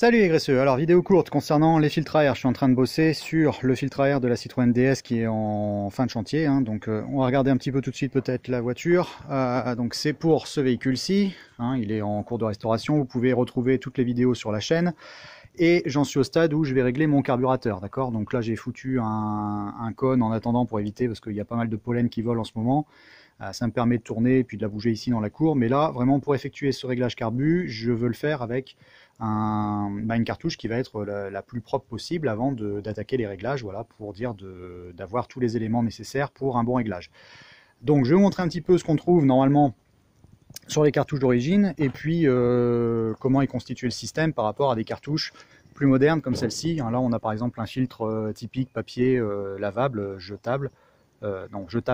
Salut les graisseux, alors vidéo courte concernant les filtres à air. Je suis en train de bosser sur le filtre à air de la Citroën DS qui est en fin de chantier, hein. Donc on va regarder un petit peu tout de suite peut-être la voiture. Donc c'est pour ce véhicule-ci, hein, il est en cours de restauration, vous pouvez retrouver toutes les vidéos sur la chaîne. Et j'en suis au stade où je vais régler mon carburateur, d'accord. Donc là j'ai foutu un cône en attendant pour éviter, parce qu'il y a pas mal de pollen qui vole en ce moment. Ça me permet de tourner et puis de la bouger ici dans la cour. Mais là, vraiment pour effectuer ce réglage carbu, je veux le faire avec une cartouche qui va être la plus propre possible avant d'attaquer les réglages, voilà, pour dire d'avoir tous les éléments nécessaires pour un bon réglage. Donc je vais vous montrer un petit peu ce qu'on trouve normalement sur les cartouches d'origine, et puis comment est constitué le système par rapport à des cartouches plus modernes comme celle-ci. Là on a par exemple un filtre typique papier lavable, jetable,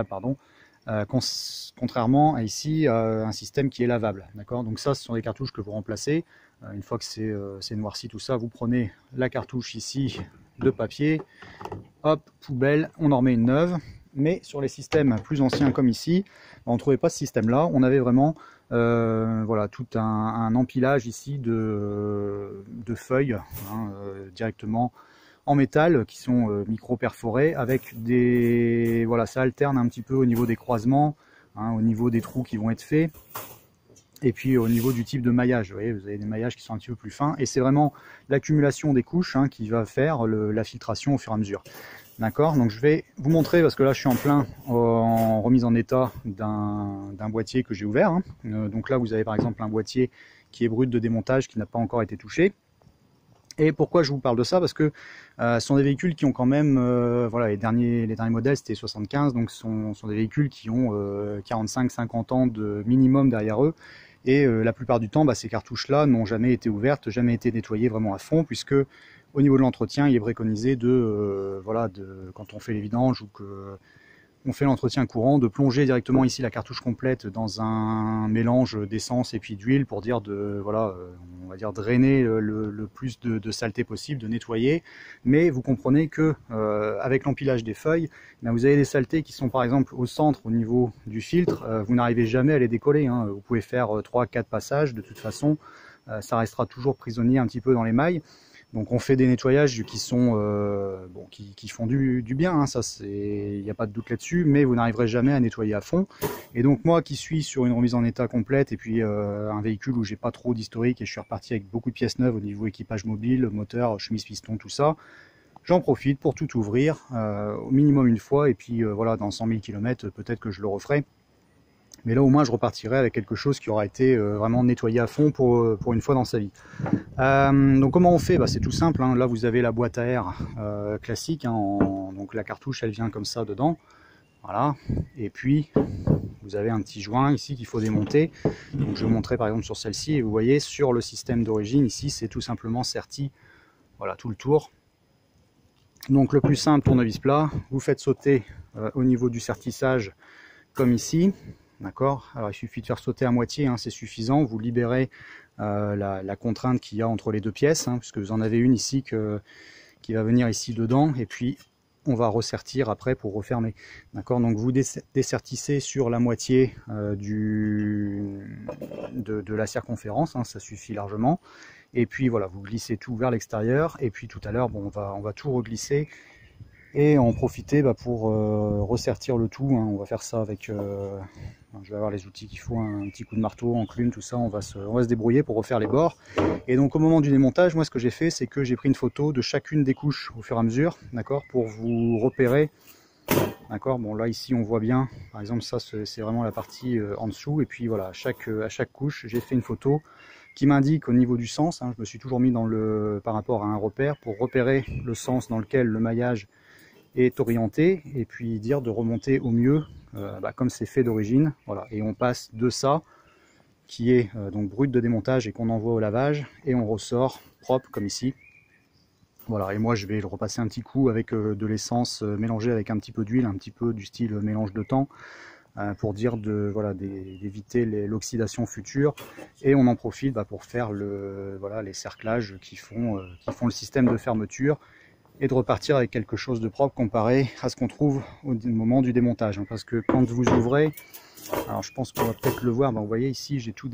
pardon, contrairement à ici un système qui est lavable, d'accord. Donc ça, ce sont des cartouches que vous remplacez une fois que c'est noirci tout ça. Vous prenez la cartouche ici de papier, hop, poubelle, on en remet une neuve. Mais sur les systèmes plus anciens comme ici, on ne trouvait pas ce système là. On avait vraiment voilà, tout un empilage ici de feuilles, hein, directement en métal, qui sont micro perforés, avec des, voilà, ça alterne un petit peu au niveau des croisements, hein, au niveau des trous qui vont être faits, et puis au niveau du type de maillage. Vous voyez, vous avez des maillages qui sont un petit peu plus fins, et c'est vraiment l'accumulation des couches, hein, qui va faire la filtration au fur et à mesure. D'accord, donc je vais vous montrer, parce que là je suis en plein en remise en état d'un boîtier que j'ai ouvert, hein. Donc là vous avez par exemple un boîtier qui est brut de démontage, qui n'a pas encore été touché. Et pourquoi je vous parle de ça? Parce que ce sont des véhicules qui ont quand même, voilà, les derniers modèles c'était 75, donc ce sont des véhicules qui ont 45-50 ans de minimum derrière eux. Et la plupart du temps, ces cartouches-là n'ont jamais été ouvertes, jamais été nettoyées vraiment à fond, puisque au niveau de l'entretien, il est préconisé voilà, quand on fait les vidanges ou que on fait l'entretien courant, de plonger directement ici la cartouche complète dans un mélange d'essence et puis d'huile pour dire voilà, on va dire drainer le plus de saleté possible, de nettoyer. Mais vous comprenez que avec l'empilage des feuilles, vous avez des saletés qui sont par exemple au centre, au niveau du filtre, vous n'arrivez jamais à les décoller, hein. Vous pouvez faire 3-4 passages, de toute façon ça restera toujours prisonnier un petit peu dans les mailles. Donc on fait des nettoyages qui sont bon, qui font du bien, hein, ça il n'y a pas de doute là-dessus, mais vous n'arriverez jamais à nettoyer à fond. Et donc moi qui suis sur une remise en état complète, et puis un véhicule où j'ai pas trop d'historique et je suis reparti avec beaucoup de pièces neuves au niveau équipage mobile, moteur, chemise piston, tout ça, j'en profite pour tout ouvrir au minimum une fois, et puis voilà, dans 100 000 km peut-être que je le referai. Mais là au moins je repartirai avec quelque chose qui aura été vraiment nettoyé à fond pour une fois dans sa vie. Donc comment on fait? C'est tout simple, hein. Là vous avez la boîte à air classique, hein, donc la cartouche elle vient comme ça dedans, voilà. Et puis vous avez un petit joint ici qu'il faut démonter. Donc je vais vous montrer par exemple sur celle-ci, et vous voyez sur le système d'origine ici c'est tout simplement serti, voilà, tout le tour. Donc le plus simple, tournevis plat, vous faites sauter au niveau du sertissage comme ici. D'accord. Alors il suffit de faire sauter à moitié, hein, c'est suffisant. Vous libérez la contrainte qu'il y a entre les deux pièces, hein, puisque vous en avez une ici qui va venir ici dedans, et puis on va ressertir après pour refermer. D'accord. Donc vous dessertissez sur la moitié de la circonférence, hein, ça suffit largement. Et puis voilà, vous glissez tout vers l'extérieur, et puis tout à l'heure, bon, on va tout reglisser et en profiter pour ressertir le tout, hein. On va faire ça avec, je vais avoir les outils qu'il faut, un petit coup de marteau, enclume, tout ça, on va se débrouiller pour refaire les bords. Et donc au moment du démontage, moi ce que j'ai fait, c'est que j'ai pris une photo de chacune des couches au fur et à mesure, d'accord, pour vous repérer. D'accord, bon là ici on voit bien, par exemple ça c'est vraiment la partie en dessous, et puis voilà, à chaque couche j'ai fait une photo qui m'indique au niveau du sens, hein. Je me suis toujours mis par rapport à un repère pour repérer le sens dans lequel le maillage est orienté, et puis dire de remonter au mieux comme c'est fait d'origine, voilà. Et on passe de ça qui est donc brut de démontage et qu'on envoie au lavage, et on ressort propre comme ici, voilà. Et moi je vais le repasser un petit coup avec de l'essence mélangée avec un petit peu d'huile, un petit peu du style mélange de temps, pour dire voilà, d'éviter l'oxydation future. Et on en profite pour faire voilà, les cerclages qui font le système de fermeture, et de repartir avec quelque chose de propre comparé à ce qu'on trouve au moment du démontage, hein. Parce que quand vous ouvrez, alors je pense qu'on va peut-être le voir, vous voyez ici j'ai tout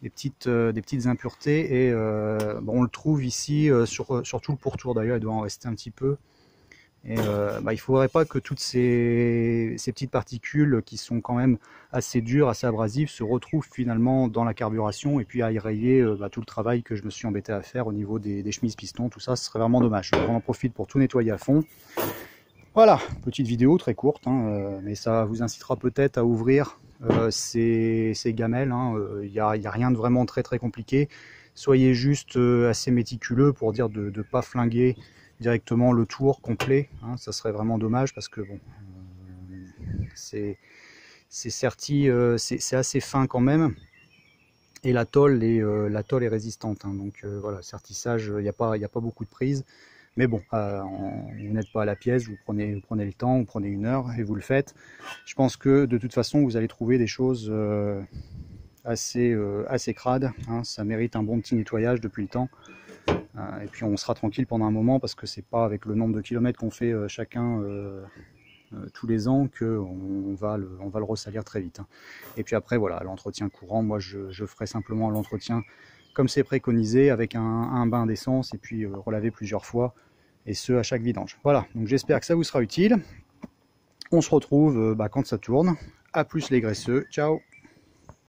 des petites impuretés. Et bon, on le trouve ici sur tout le pourtour d'ailleurs, il doit en rester un petit peu. Et il ne faudrait pas que toutes ces petites particules qui sont quand même assez dures, assez abrasives, se retrouvent finalement dans la carburation et puis à rayer tout le travail que je me suis embêté à faire au niveau des chemises pistons, tout ça, ce serait vraiment dommage. Donc on en profite pour tout nettoyer à fond. Voilà, petite vidéo très courte, hein, mais ça vous incitera peut-être à ouvrir ces gamelles. Il n'y a rien de vraiment très compliqué. Soyez juste assez méticuleux pour dire de ne pas flinguer directement le tour complet, hein, ça serait vraiment dommage parce que bon, c'est certi, c'est assez fin quand même, et la tôle est résistante, hein, donc voilà, sertissage, il n'y a pas beaucoup de prise, mais bon, vous n'êtes pas à la pièce, vous prenez le temps, vous prenez 1 heure et vous le faites. Je pense que de toute façon vous allez trouver des choses assez crades, hein, ça mérite un bon petit nettoyage depuis le temps. Et puis on sera tranquille pendant un moment parce que c'est pas avec le nombre de kilomètres qu'on fait chacun tous les ans qu'on va le ressalir très vite. Et puis après voilà, l'entretien courant, moi je ferai simplement l'entretien comme c'est préconisé avec un bain d'essence et puis relaver plusieurs fois, et ce à chaque vidange. Voilà, donc j'espère que ça vous sera utile. On se retrouve quand ça tourne. A plus les graisseux, ciao.